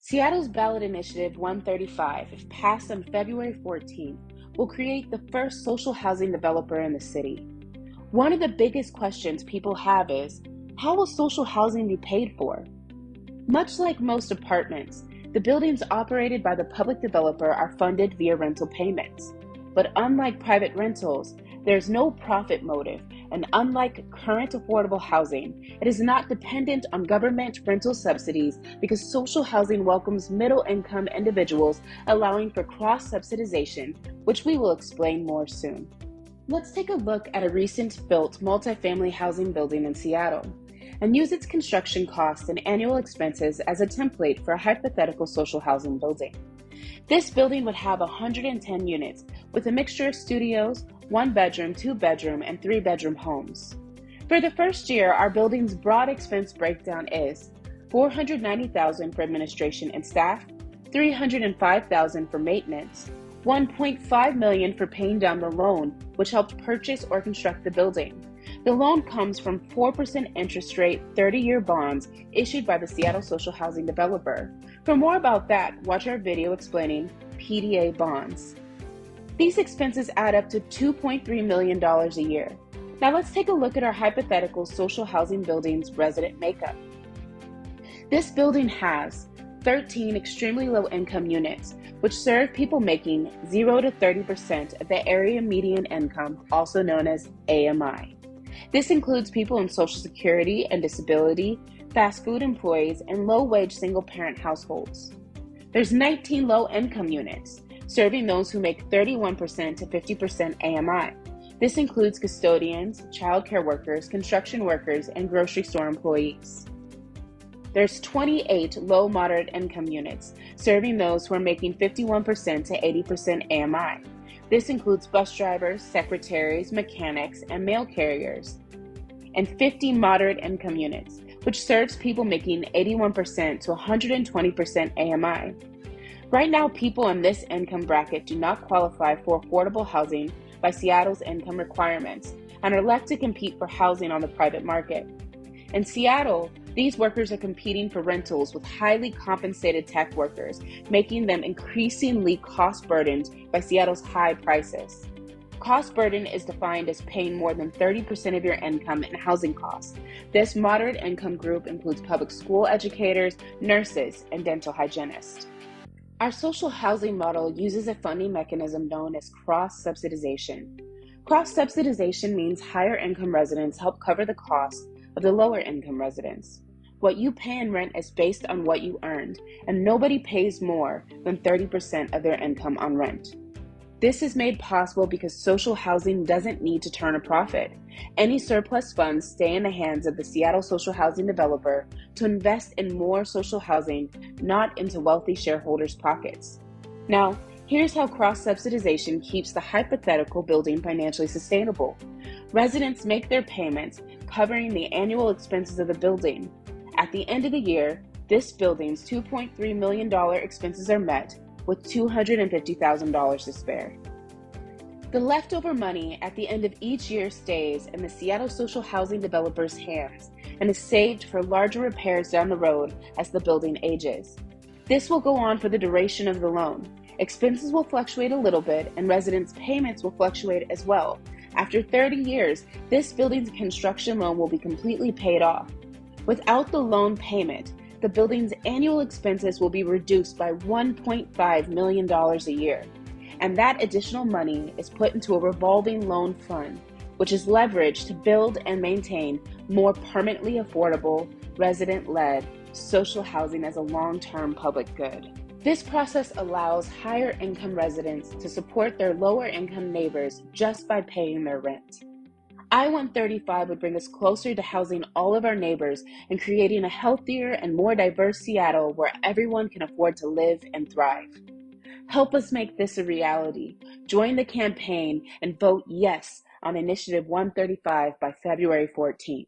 Seattle's ballot initiative 135, if passed on February 14th, will create the first social housing developer in the city. One of the biggest questions people have is, how will social housing be paid for? Much like most apartments, the buildings operated by the public developer are funded via rental payments. But unlike private rentals, there's no profit motive, and unlike current affordable housing, it is not dependent on government rental subsidies because social housing welcomes middle-income individuals, allowing for cross-subsidization, which we will explain more soon. Let's take a look at a recent built multifamily housing building in Seattle and use its construction costs and annual expenses as a template for a hypothetical social housing building. This building would have 110 units with a mixture of studios, 1-bedroom, 2-bedroom, and 3-bedroom homes. For the first year, our building's broad expense breakdown is $490,000 for administration and staff, $305,000 for maintenance, $1.5 million for paying down the loan, which helped purchase or construct the building. The loan comes from 4% interest rate 30-year bonds issued by the Seattle social housing developer. For more about that, watch our video explaining PDA bonds. These expenses add up to $2.3 million a year. Now let's take a look at our hypothetical social housing building's resident makeup. This building has 13 extremely low-income units, which serve people making 0 to 30% of the area median income, also known as AMI. This includes people in Social Security and disability, fast food employees, and low-wage single-parent households. There's 19 low-income units, serving those who make 31% to 50% AMI. This includes custodians, childcare workers, construction workers, and grocery store employees. There's 28 low-moderate income units, serving those who are making 51% to 80% AMI. This includes bus drivers, secretaries, mechanics, and mail carriers. And 50 moderate income units, which serves people making 81% to 120% AMI. Right now, people in this income bracket do not qualify for affordable housing by Seattle's income requirements and are left to compete for housing on the private market. In Seattle, these workers are competing for rentals with highly compensated tech workers, making them increasingly cost-burdened by Seattle's high prices. Cost burden is defined as paying more than 30% of your income in housing costs. This moderate income group includes public school educators, nurses, and dental hygienists. Our social housing model uses a funding mechanism known as cross-subsidization. Cross-subsidization means higher income residents help cover the cost of the lower income residents. What you pay in rent is based on what you earned, and nobody pays more than 30% of their income on rent. This is made possible because social housing doesn't need to turn a profit. Any surplus funds stay in the hands of the Seattle social housing developer to invest in more social housing, not into wealthy shareholders' pockets. Now, here's how cross-subsidization keeps the hypothetical building financially sustainable. Residents make their payments, covering the annual expenses of the building. At the end of the year, this building's $2.3 million expenses are met, with $250,000 to spare. The leftover money at the end of each year stays in the Seattle social housing developer's hands and is saved for larger repairs down the road as the building ages. This will go on for the duration of the loan. Expenses will fluctuate a little bit, and residents' payments will fluctuate as well. After 30 years, this building's construction loan will be completely paid off. Without the loan payment, the building's annual expenses will be reduced by $1.5 million a year. And that additional money is put into a revolving loan fund, which is leveraged to build and maintain more permanently affordable, resident-led social housing as a long-term public good. This process allows higher income residents to support their lower income neighbors just by paying their rent. I-135 would bring us closer to housing all of our neighbors and creating a healthier and more diverse Seattle where everyone can afford to live and thrive. Help us make this a reality. Join the campaign and vote yes on Initiative 135 by February 14th.